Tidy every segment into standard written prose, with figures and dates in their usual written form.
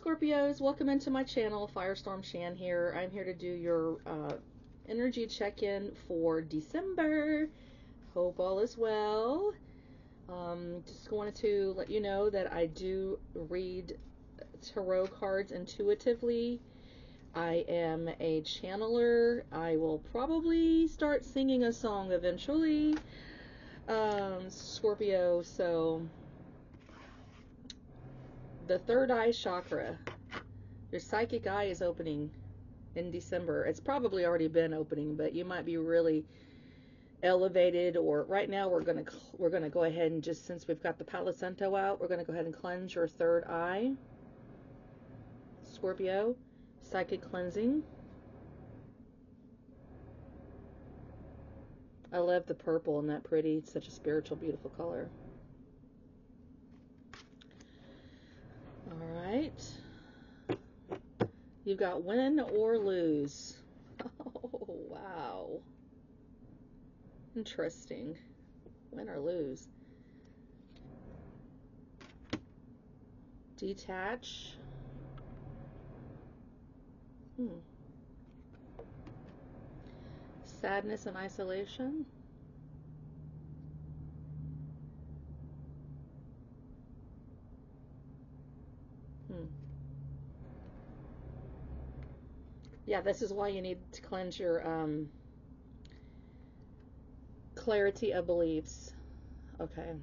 Scorpios, welcome into my channel. Firestorm Shan here. I'm here to do your energy check-in for December. Hope all is well. Just wanted to let you know that I do read tarot cards intuitively. I am a channeler. I will probably start singing a song eventually, Scorpio. So the third eye chakra, your psychic eye is opening in December. It's probably already been opening, but you might be really elevated. Or right now we're gonna go ahead and, just since we've got the Palo Santo out, we're gonna go ahead and cleanse your third eye, Scorpio. Psychic cleansing. I love the purple and that pretty. It's such a spiritual, beautiful color. All right. You've got win or lose. Oh, wow. Interesting. Win or lose. Detach. Sadness and isolation. Yeah, this is why you need to cleanse your clarity of beliefs. Okay.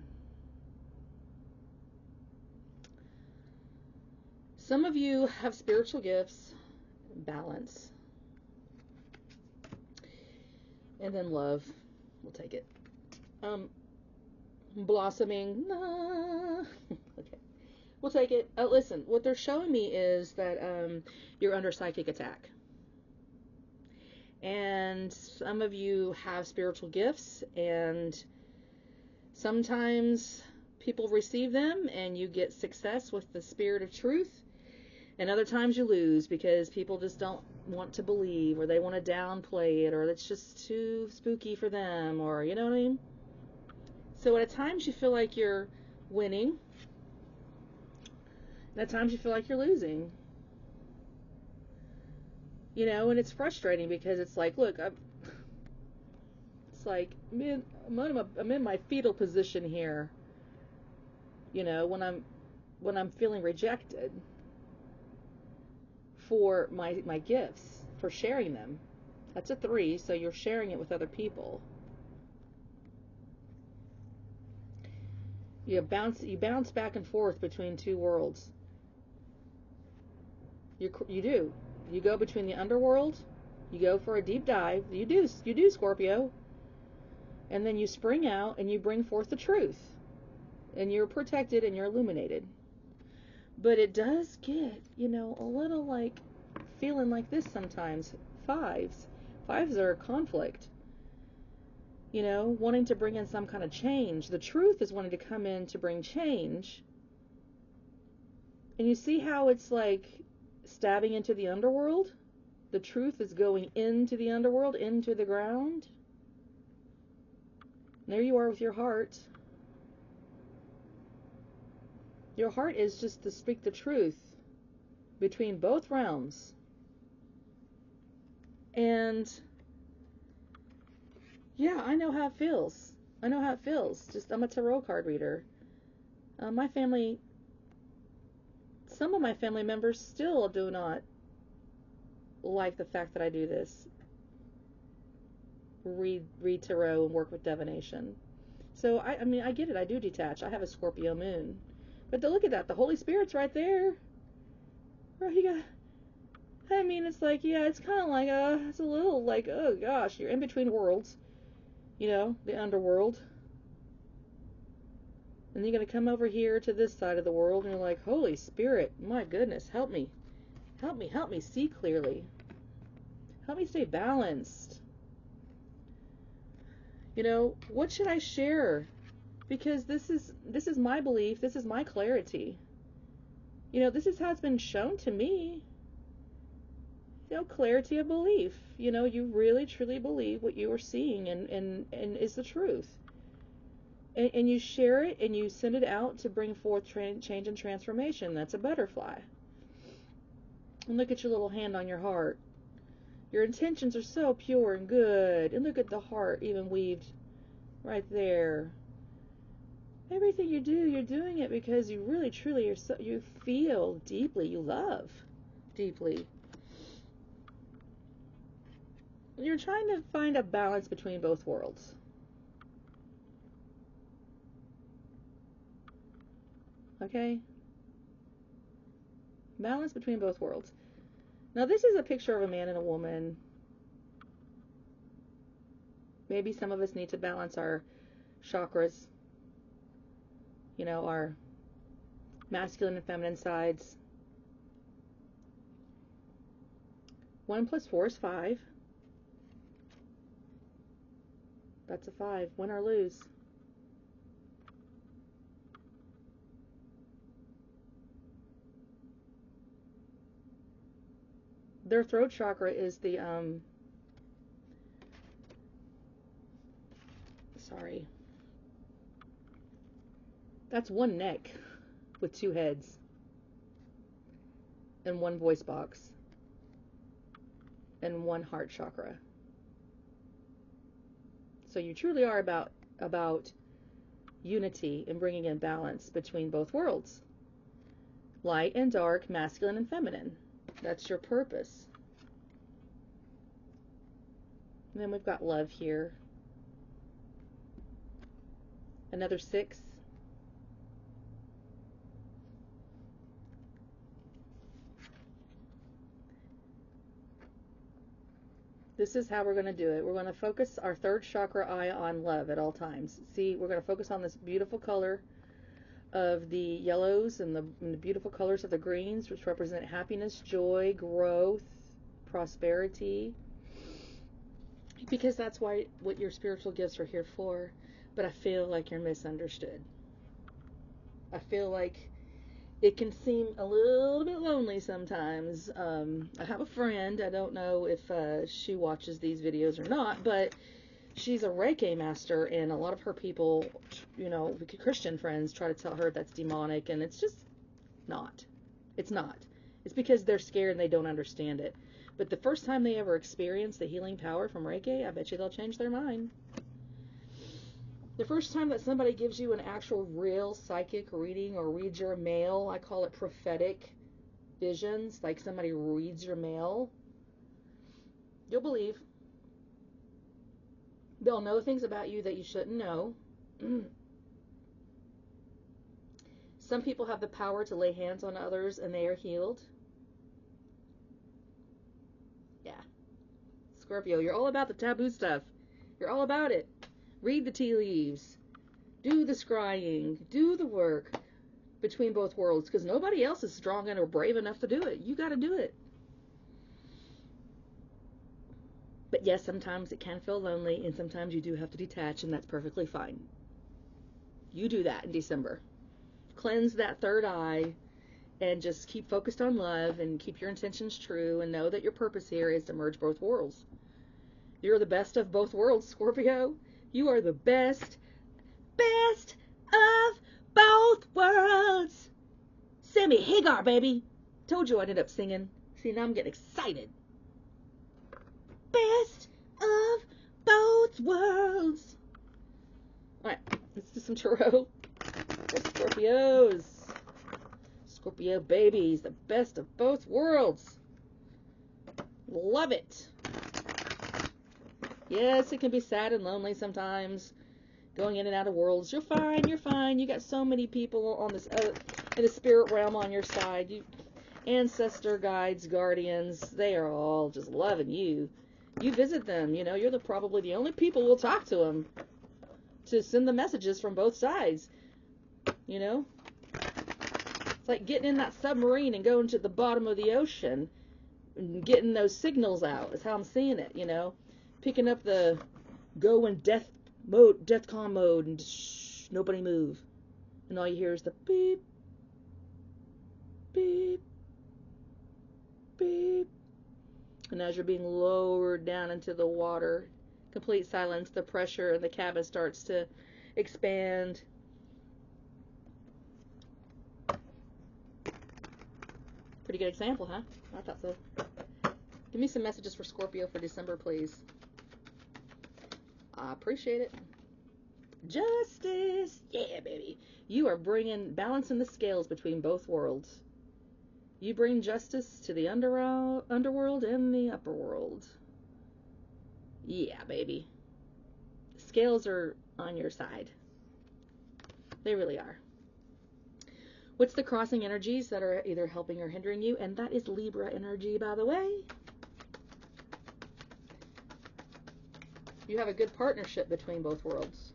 Some of you have spiritual gifts. Balance. And then love. We'll take it. Blossoming. Okay. We'll take it. Listen, what they're showing me is that you're under psychic attack. And some of you have spiritual gifts, and sometimes people receive them and you get success with the spirit of truth, and other times you lose because people just don't want to believe, or they want to downplay it, or it's just too spooky for them, or you know what I mean? So at times you feel like you're winning, and at times you feel like you're losing. You know, and it's frustrating because it's like, look, it's like, man, I'm in my fetal position here. You know, when I'm feeling rejected for my gifts, for sharing them. That's a 3, so you're sharing it with other people. You bounce back and forth between two worlds. You do. You go between the underworld, you go for a deep dive, you do, Scorpio, and then you spring out and you bring forth the truth, and you're protected and you're illuminated. But it does get, you know, a little like feeling like this sometimes. Fives are conflict, you know, wanting to bring in some kind of change. The truth is wanting to come in to bring change, and you see how it's like stabbing into the underworld. The truth is going into the underworld, into the ground. And there you are with your heart. Your heart is just to speak the truth between both realms. And yeah, I know how it feels. Just, I'm a tarot card reader. My family, some of my family members still do not like the fact that I do this. Read tarot and work with divination. So I mean, I get it. I do detach. I have a Scorpio moon. But look at that. The Holy Spirit's right there. Right, you got, I mean, it's like, yeah, it's kind of like, it's a little like, oh gosh, you're in between worlds. You know, the underworld. And you're going to come over here to this side of the world, and you're like, Holy Spirit, my goodness, help me. Help me see clearly. Help me stay balanced. You know, what should I share? Because this is my belief, this is my clarity. You know, this is how it's been shown to me. You know, clarity of belief. You know, you really truly believe what you are seeing and is the truth. And you share it and you send it out to bring forth change and transformation. That's a butterfly. And look at your little hand on your heart. Your intentions are so pure and good. And look at the heart even weaved right there. Everything you do, you're doing it because you really, truly, you feel deeply, you love deeply. You're trying to find a balance between both worlds. Okay? Balance between both worlds. Now, this is a picture of a man and a woman. Maybe some of us need to balance our chakras. You know, our masculine and feminine sides. 1 plus 4 is 5. That's a 5. Win or lose. Their throat chakra is the, sorry. That's one neck with 2 heads and 1 voice box and 1 heart chakra. So you truly are about unity and bringing in balance between both worlds. Light and dark, masculine and feminine. That's your purpose. And then we've got love here. Another 6. This is how we're going to do it. We're going to focus our third chakra eye on love at all times. See, we're going to focus on this beautiful color of the yellows and the beautiful colors of the greens, which represent happiness, joy, growth, prosperity. Because that's what your spiritual gifts are here for. But I feel like you're misunderstood. I feel like it can seem a little bit lonely sometimes. I have a friend, I don't know if she watches these videos or not, but she's a Reiki master, and a lot of her people, you know, Christian friends, try to tell her that's demonic, and it's just not. It's not. It's because they're scared and they don't understand it. But the first time they ever experience the healing power from Reiki, I bet you they'll change their mind. The first time that somebody gives you an actual real psychic reading or reads your mail, I call it prophetic visions, like somebody reads your mail, you'll believe. They'll know things about you that you shouldn't know. Some people have the power to lay hands on others and they are healed. Yeah. Scorpio, you're all about the taboo stuff. You're all about it. Read the tea leaves. Do the scrying. Do the work between both worlds, because nobody else is strong and or brave enough to do it. You got to do it. But yes, sometimes it can feel lonely, and sometimes you do have to detach, and that's perfectly fine. You do that in December. Cleanse that third eye and just keep focused on love and keep your intentions true, and know that your purpose here is to merge both worlds. You're the best of both worlds, Scorpio. You are the best of both worlds. Sammy Hagar, baby. Told you I'd end up singing. See, now I'm getting excited. Best of both worlds. Alright, let's do some tarot for Scorpios. Scorpio babies, the best of both worlds. Love it. Yes, it can be sad and lonely sometimes, going in and out of worlds. You're fine, you're fine. You got so many people on this in the spirit realm on your side. You, ancestor guides, guardians, they are all just loving you. You visit them, you know, you're probably the only people who'll talk to them, to send the messages from both sides, you know. It's like getting in that submarine and going to the bottom of the ocean and getting those signals out, is how I'm seeing it, you know. Picking up the go in DEFCON mode, and shh, nobody move. And all you hear is the beep, beep, beep. And as you're being lowered down into the water, complete silence, the pressure in the cabin starts to expand. Pretty good example, huh? I thought so. Give me some messages for Scorpio for December, please. I appreciate it. Justice. Yeah, baby. You are balancing the scales between both worlds. You bring justice to the underworld and the upper world. Yeah, baby. Scales are on your side. They really are. What's the crossing energies that are either helping or hindering you? And that is Libra energy, by the way. You have a good partnership between both worlds.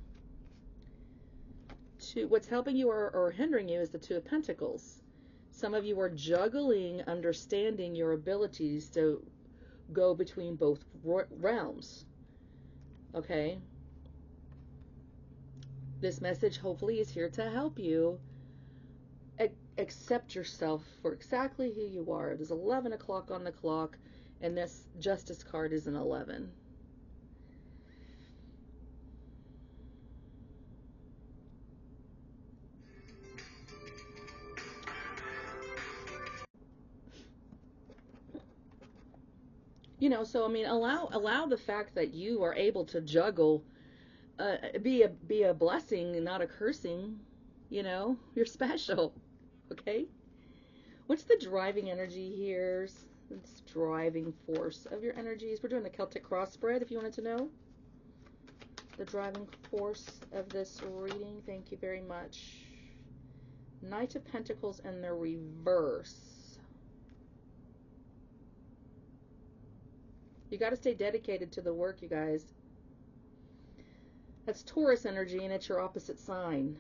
What's helping you or hindering you is the Two of Pentacles. Some of you are juggling, understanding your abilities to go between both realms. Okay? This message hopefully is here to help you accept yourself for exactly who you are. There's 11 o'clock on the clock, and this Justice card is an 11. You know, so I mean, allow the fact that you are able to juggle, be a blessing, not a cursing. You know, you're special. Okay. What's the driving energy here? It's driving force of your energies. We're doing the Celtic cross spread. If you wanted to know the driving force of this reading, thank you very much. Knight of Pentacles and the reverse. You got to stay dedicated to the work, you guys. That's Taurus energy, and it's your opposite sign.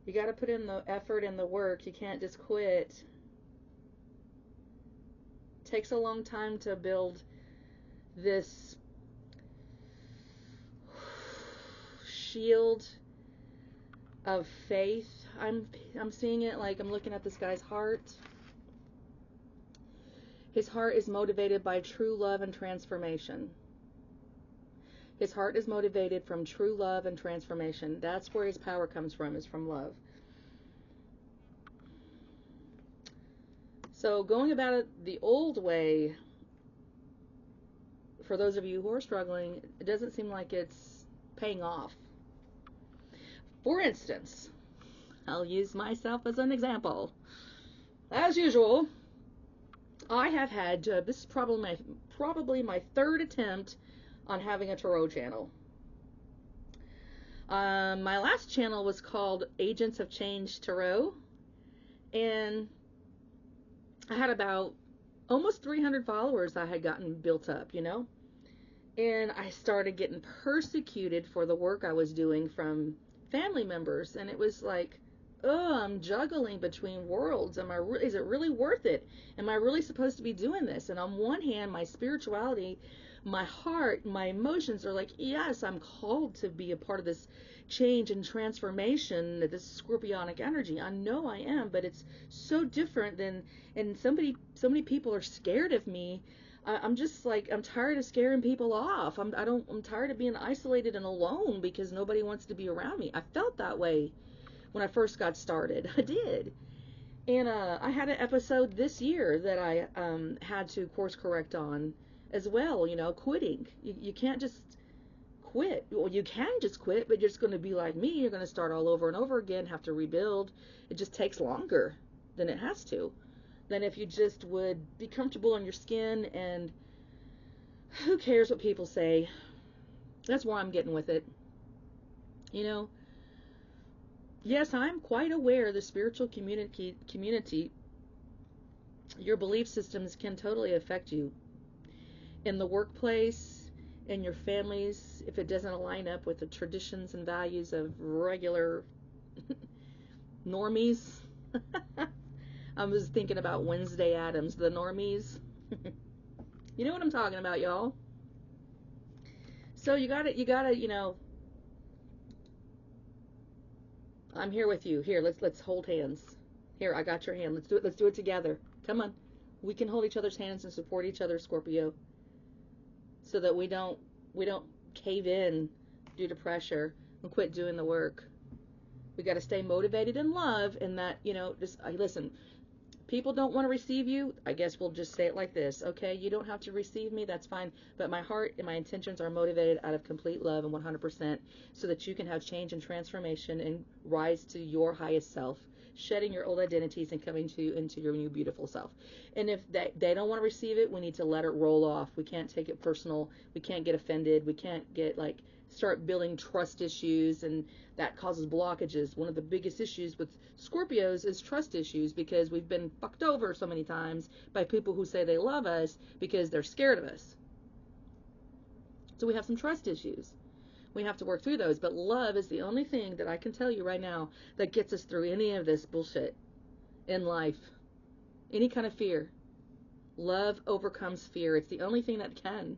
You got to put in the effort and the work. You can't just quit. It takes a long time to build this shield of faith. I'm seeing it like I'm looking at this guy's heart. His heart is motivated by true love and transformation. His heart is motivated from true love and transformation. That's where his power comes from, is from love. So going about it the old way, for those of you who are struggling, it doesn't seem like it's paying off. For instance, I'll use myself as an example. As usual, I have had, this is probably my third attempt on having a tarot channel. My last channel was called Agents of Change Tarot, and I had about almost 300 followers I had gotten built up, you know, and I started getting persecuted for the work I was doing from family members, and it was like, oh, I'm juggling between worlds. Is it really worth it? Am I really supposed to be doing this? And on one hand, my spirituality, my heart, my emotions are like, yes, I'm called to be a part of this change and transformation, this scorpionic energy. I know I am, but it's so different than, and so many people are scared of me. I'm just like, I'm tired of scaring people off. I'm tired of being isolated and alone because nobody wants to be around me. I felt that way when I first got started. I did. And I had an episode this year that I had to course correct on as well, you know, quitting. You can't just quit. Well, you can just quit, but you're just going to be like me. You're going to start all over and over again, have to rebuild. It just takes longer than it has to. Than if you just would be comfortable in your skin and who cares what people say. That's where I'm getting with it. You know, yes, I'm quite aware the spiritual community, your belief systems can totally affect you in the workplace, in your families, if it doesn't align up with the traditions and values of regular normies. I was thinking about Wednesday Addams, the normies. You know what I'm talking about, y'all. So you gotta, you know, I'm here with you. Here, let's hold hands. Here, I got your hand. Let's do it. Let's do it together. Come on. We can hold each other's hands and support each other, Scorpio, so that we don't cave in due to pressure and quit doing the work. We got to stay motivated in love, and that, you know, just listen. people don't want to receive you, I guess we'll just say it like this. Okay, you don't have to receive me, that's fine. But my heart and my intentions are motivated out of complete love and 100%, so that you can have change and transformation and rise to your highest self, shedding your old identities and coming into your new beautiful self. And if they don't want to receive it, we need to let it roll off. We can't take it personal. We can't get offended. We can't get start building trust issues, and that causes blockages. One of the biggest issues with Scorpios is trust issues, because we've been fucked over so many times by people who say they love us because they're scared of us. So we have some trust issues. We have to work through those. But love is the only thing that I can tell you right now that gets us through any of this bullshit in life. Any kind of fear. Love overcomes fear. It's the only thing that can.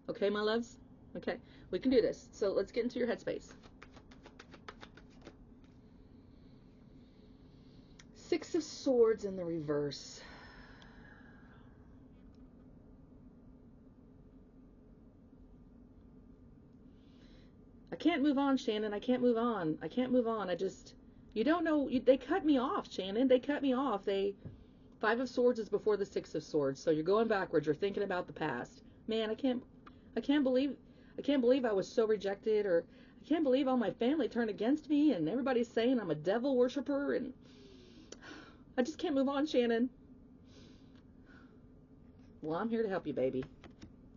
Okay, my loves? Okay, we can do this. So let's get into your headspace. Six of Swords in the reverse. I can't move on, Shannon. I can't move on. I can't move on. You don't know. They cut me off, Shannon. They cut me off. Five of Swords is before the Six of Swords. So you're going backwards. You're thinking about the past. Man, I can't believe I was so rejected, or I can't believe all my family turned against me, and everybody's saying I'm a devil worshiper, and I just can't move on, Shannon. Well, I'm here to help you, baby.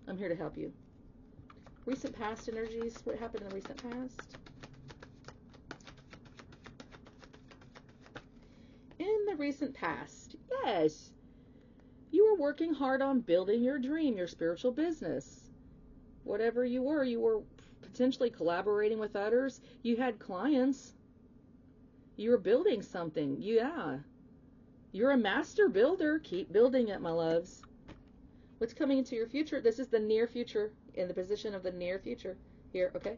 I'm here to help you. Recent past energies. What happened in the recent past? In the recent past, yes. You were working hard on building your dream, your spiritual business. Whatever you were potentially collaborating with others. You had clients. You were building something. Yeah. You're a master builder. Keep building it, my loves. What's coming into your future? This is the near future, in the position of the near future. Here, okay?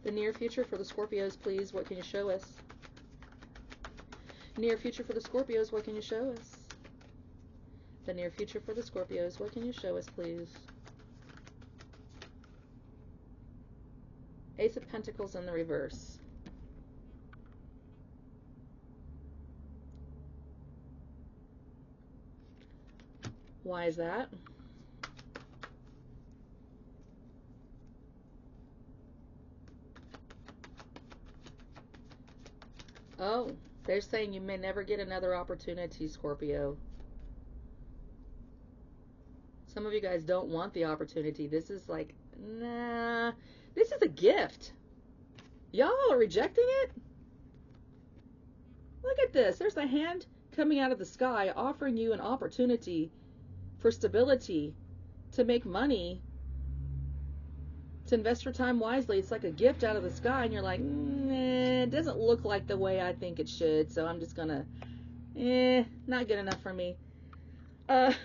The near future for the Scorpios, please. What can you show us? Near future for the Scorpios, what can you show us? The near future for the Scorpios, what can you show us, please? Ace of Pentacles in the reverse. Why is that? Oh, they're saying you may never get another opportunity, Scorpio. Some of you guys don't want the opportunity. This is like, nah, this is a gift. Y'all are rejecting it? Look at this. There's a hand coming out of the sky offering you an opportunity for stability, to make money, to invest your time wisely. It's like a gift out of the sky, and you're like, it doesn't look like the way I think it should, so I'm just gonna, not good enough for me. I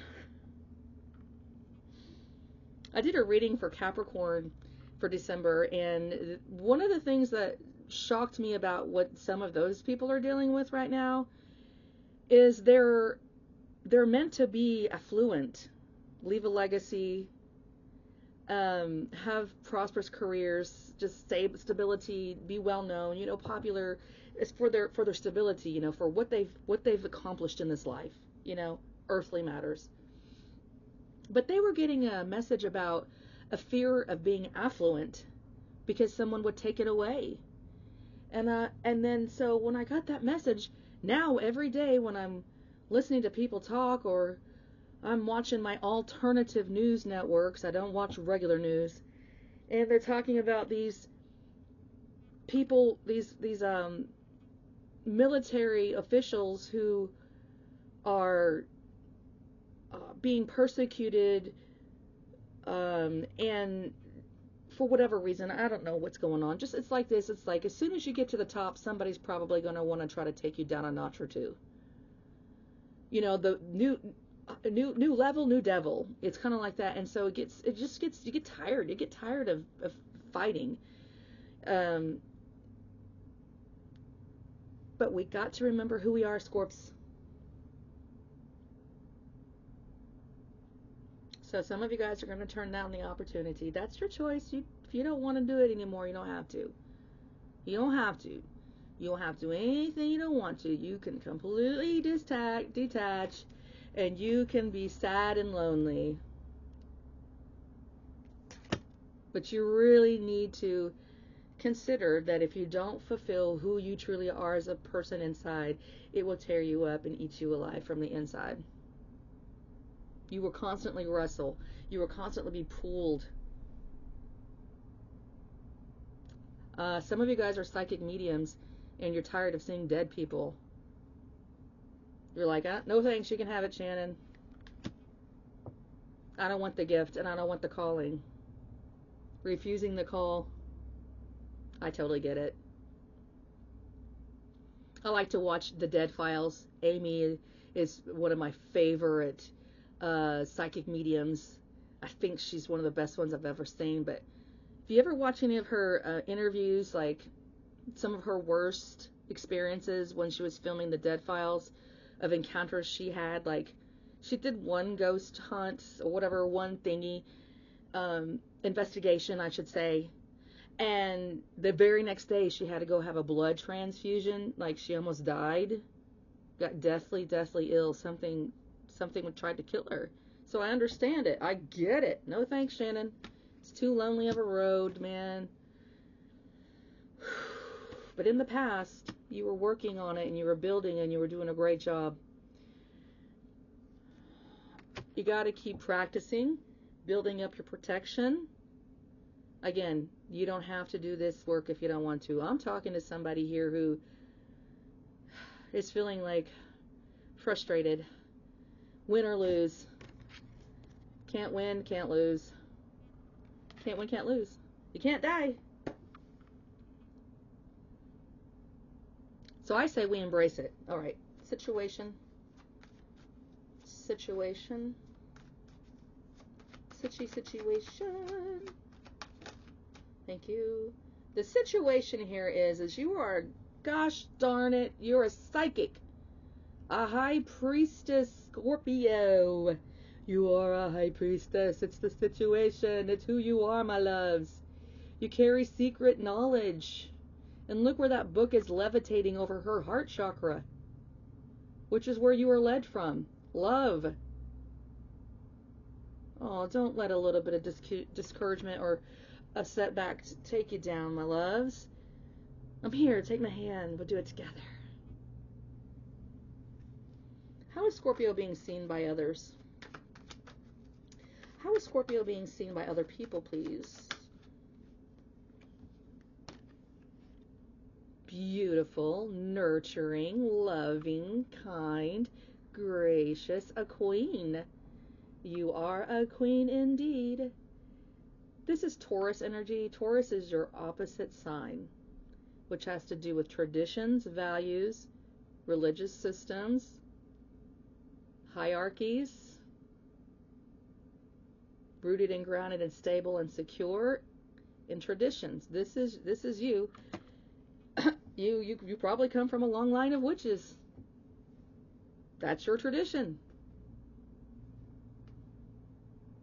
did a reading for Capricorn for December, and one of the things that shocked me about what some of those people are dealing with right now is they're meant to be affluent, leave a legacy, have prosperous careers, just stability, be well known, popular. It's for their stability, for what they've accomplished in this life, earthly matters. But they were getting a message about a fear of being affluent because someone would take it away. And then so when I got that message, now every day when I'm listening to people talk, or I'm watching my alternative news networks, I don't watch regular news, and they're talking about these people, these military officials who are being persecuted, and for whatever reason, I don't know what's going on. Just, it's like this. It's like as soon as you get to the top, somebody's probably going to want to try to take you down a notch or two. The new level, new devil. It's kind of like that. And so you get tired. You get tired of fighting. But we got to remember who we are, Scorps. So some of you guys are going to turn down the opportunity. That's your choice. If you don't want to do it anymore, you don't have to. You don't have to. You don't have to do anything you don't want to. You can completely detach, and you can be sad and lonely. But you really need to consider that if you don't fulfill who you truly are as a person inside, it will tear you up and eat you alive from the inside. You will constantly wrestle. You will constantly be pulled. Some of you guys are psychic mediums, and you're tired of seeing dead people. You're like, no thanks, you can have it, Shannon. I don't want the gift, and I don't want the calling. Refusing the call. I totally get it. I like to watch The Dead Files. Amy is one of my favorite psychic mediums. I think she's one of the best ones I've ever seen. But if you ever watch any of her interviews, like some of her worst experiences when she was filming The Dead Files, of encounters she had, like she did one ghost hunt or whatever, one thingy, investigation, I should say. And the very next day, she had to go have a blood transfusion. Like, she almost died. Got deathly ill. Something tried to kill her. So I understand it. I get it. No thanks, Shannon. It's too lonely of a road, man. But in the past, you were working on it, and you were building, and you were doing a great job. You got to keep practicing, building up your protection. Again, you don't have to do this work if you don't want to. I'm talking to somebody here who is feeling like frustrated. Win or lose. Can't win, can't lose. Can't win, can't lose. You can't die. So I say we embrace it. All right. Situation. Situation. Thank you. The situation here is you are, gosh darn it, you're a psychic. A high priestess, Scorpio. You are a high priestess. It's the situation. It's who you are, my loves. You carry secret knowledge. And look where that book is levitating over her heart chakra, which is where you are led from. Love. Oh, don't let a little bit of discouragement or a setback take you down, my loves. I'm here. Take my hand. We'll do it together. How is Scorpio being seen by others? How is Scorpio being seen by other people, please? Beautiful, nurturing, loving, kind, gracious, a queen. You are a queen indeed. This is Taurus energy. Taurus is your opposite sign, which has to do with traditions, values, religious systems, hierarchies, rooted and grounded and stable and secure in traditions. This is you. You probably come from a long line of witches. That's your tradition.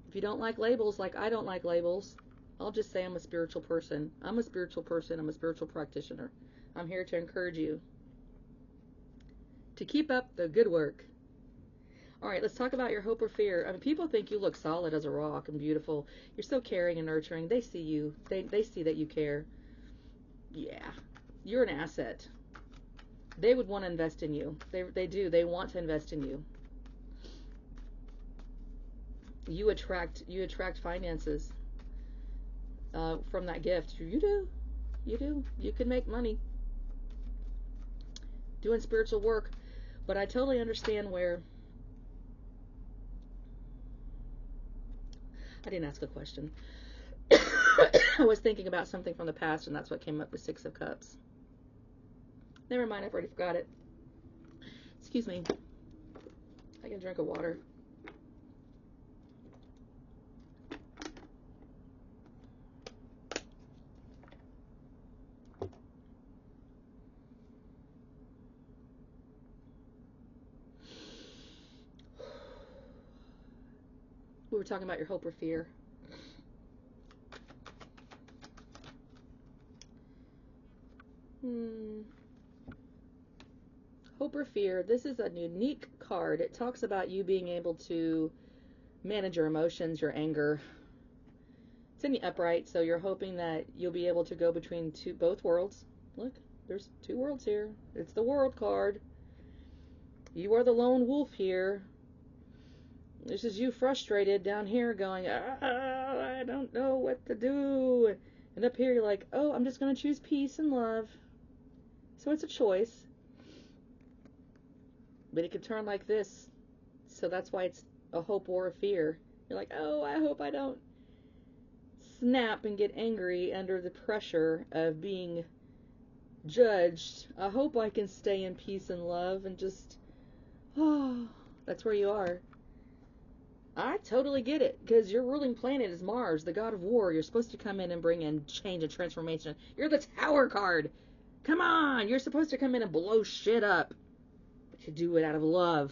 If you don't like labels, like I don't like labels, I'll just say I'm a spiritual person. I'm a spiritual person. I'm a spiritual practitioner. I'm here to encourage you to keep up the good work. All right, let's talk about your hope or fear. I mean, people think you look solid as a rock and beautiful. You're so caring and nurturing. They see you. They see that you care. Yeah, you're an asset. They would want to invest in you. They do. They want to invest in you. You attract finances from that gift. You do. You can make money doing spiritual work. But I totally understand where. I didn't ask a question. I was thinking about something from the past, and that's what came up with Six of Cups. Never mind, I've already forgot it. Excuse me. I can drink of water. We were talking about your hope or fear. hope or fear. This is a unique card. It talks about you being able to manage your emotions, your anger. It's in the upright, so you're hoping that you'll be able to go between both worlds. Look, there's two worlds here. It's the world card. You are the lone wolf here. This is you frustrated down here going, I don't know what to do. And up here you're like, oh, I'm just going to choose peace and love. So it's a choice. But it could turn like this. So that's why it's a hope or a fear. You're like, oh, I hope I don't snap and get angry under the pressure of being judged. I hope I can stay in peace and love and just, oh, that's where you are. I totally get it, because your ruling planet is Mars, the god of war. You're supposed to come in and bring in change and transformation. You're the Tower card. Come on, you're supposed to come in and blow shit up. But you do it out of love.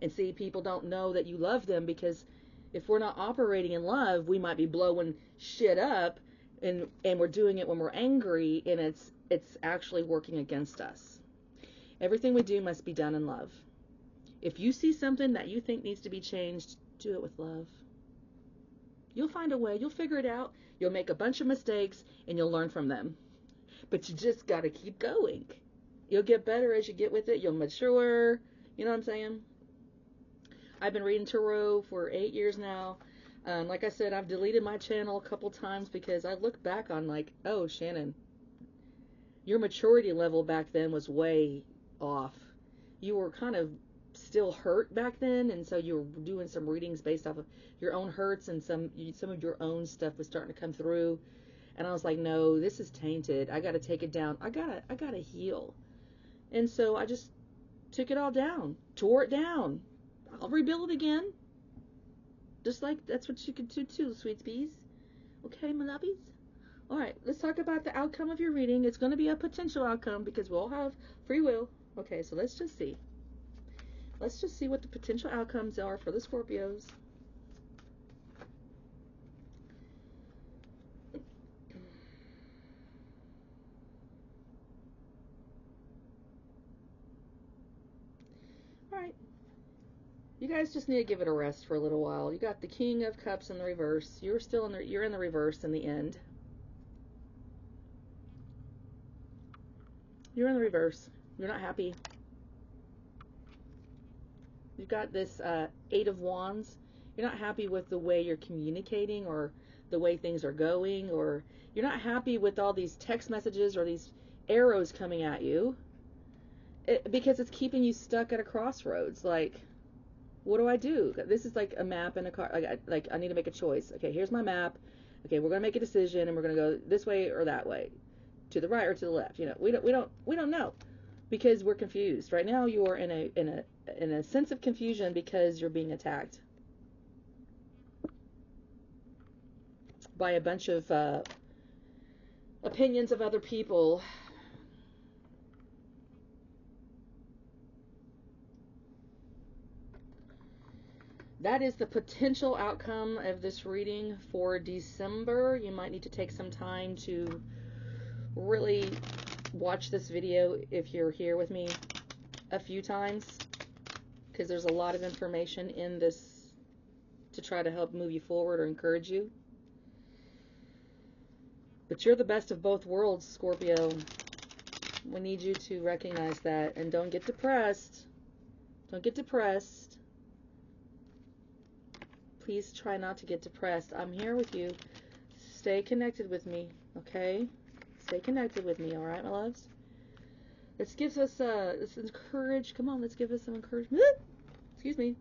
And see, people don't know that you love them, because if we're not operating in love, we might be blowing shit up, and we're doing it when we're angry, and it's actually working against us. Everything we do must be done in love. If you see something that you think needs to be changed, do it with love. You'll find a way. You'll figure it out. You'll make a bunch of mistakes, and you'll learn from them. But you just got to keep going. You'll get better as you get with it. You'll mature. You know what I'm saying? I've been reading tarot for 8 years now. Like I said, I've deleted my channel a couple times because I look back on like, oh, Shannon, your maturity level back then was way off. You were kind of still hurt back then, and so you were doing some readings based off of your own hurts, and some of your own stuff was starting to come through. And I was like, no, this is tainted. I got to take it down. I gotta heal. And so I just took it all down, tore it down. I'll rebuild it again. Just like that's what you could do too, sweet peas. Okay, my lovies. All right, let's talk about the outcome of your reading. It's going to be a potential outcome because we all have free will. Okay, so let's just see. Let's just see what the potential outcomes are for the Scorpios. All right. You guys just need to give it a rest for a little while. You got the King of Cups in the reverse. You're in the reverse in the end. You're in the reverse. You're not happy. You've got this Eight of Wands. You're not happy with the way you're communicating or the way things are going, or you're not happy with all these text messages or these arrows coming at you because it's keeping you stuck at a crossroads. Like, what do I do? This is like a map and a car. Like I need to make a choice. Okay, here's my map. Okay, we're gonna make a decision, and we're gonna go this way or that way, to the right or to the left. You know, we don't know because we're confused. Right now, you are in a sense of confusion because you're being attacked by a bunch of opinions of other people. That is the potential outcome of this reading for December. You might need to take some time to really watch this video if you're here with me a few times, because there's a lot of information in this to try to help move you forward or encourage you. But you're the best of both worlds, Scorpio. We need you to recognize that, and don't get depressed. Don't get depressed. Please try not to get depressed. I'm here with you. Stay connected with me, okay? Stay connected with me, all right, my loves? This gives us, let's encourage. Come on, let's give us some encouragement. Excuse me.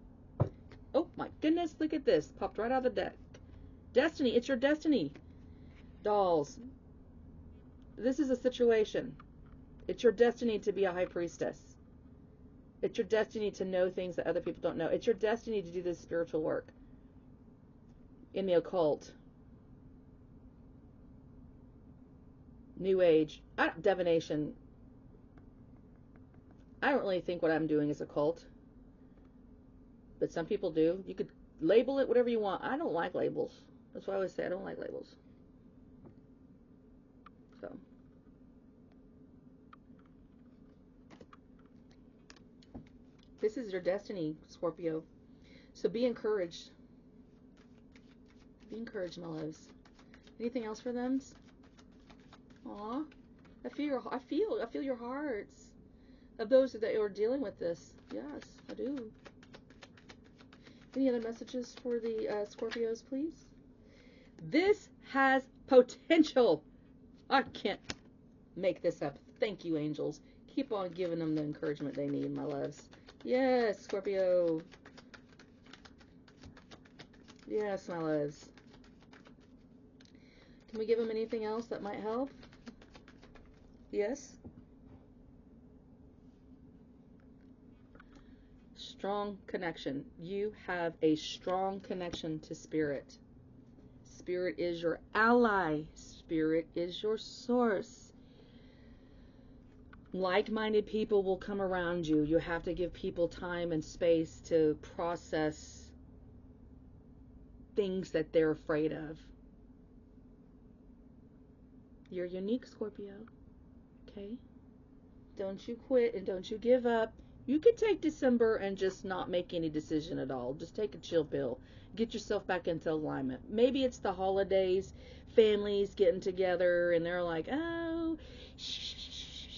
Oh, my goodness, look at this. Popped right out of the deck. Destiny, it's your destiny. Dolls. This is a situation. It's your destiny to be a high priestess. It's your destiny to know things that other people don't know. It's your destiny to do this spiritual work in the occult, New Age, divination. I don't really think what I'm doing is occult, but some people do. You could label it whatever you want. I don't like labels. That's why I always say I don't like labels. So This is your destiny, Scorpio. So be encouraged. Be encouraged, my loves. Anything else for them? Aw, I feel your hearts of those that are dealing with this. Yes, I do. Any other messages for the Scorpios, please? This has potential. I can't make this up. Thank you, angels. Keep on giving them the encouragement they need, my loves. Yes, Scorpio. Yes, my loves. Can we give them anything else that might help? Yes? Strong connection. You have a strong connection to Spirit. Spirit is your ally. Spirit is your source. Like-minded people will come around you. You have to give people time and space to process things that they're afraid of. You're unique, Scorpio. Okay? Don't you quit and don't you give up. You could take December and just not make any decision at all. Just take a chill pill. Get yourself back into alignment. Maybe it's the holidays, families getting together, and they're like, oh,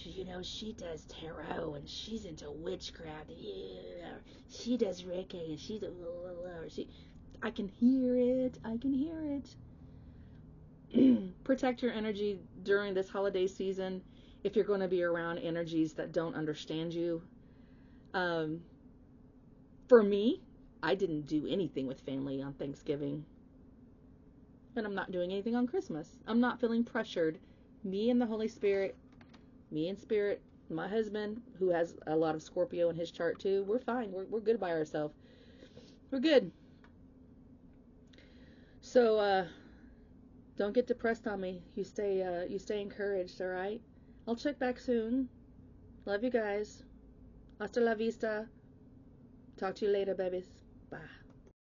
you know, she does tarot, and she's into witchcraft. Yeah, she does Reiki, and she's I can hear it. I can hear it. Protect your energy during this holiday season if you're going to be around energies that don't understand you. For me, I didn't do anything with family on Thanksgiving. And I'm not doing anything on Christmas. I'm not feeling pressured. Me and the Holy Spirit, me and Spirit, my husband, who has a lot of Scorpio in his chart too, we're fine. We're good by ourselves. We're good. So, don't get depressed on me. You stay encouraged, all right? I'll check back soon. Love you guys. Hasta la vista. Talk to you later, babies. Bye.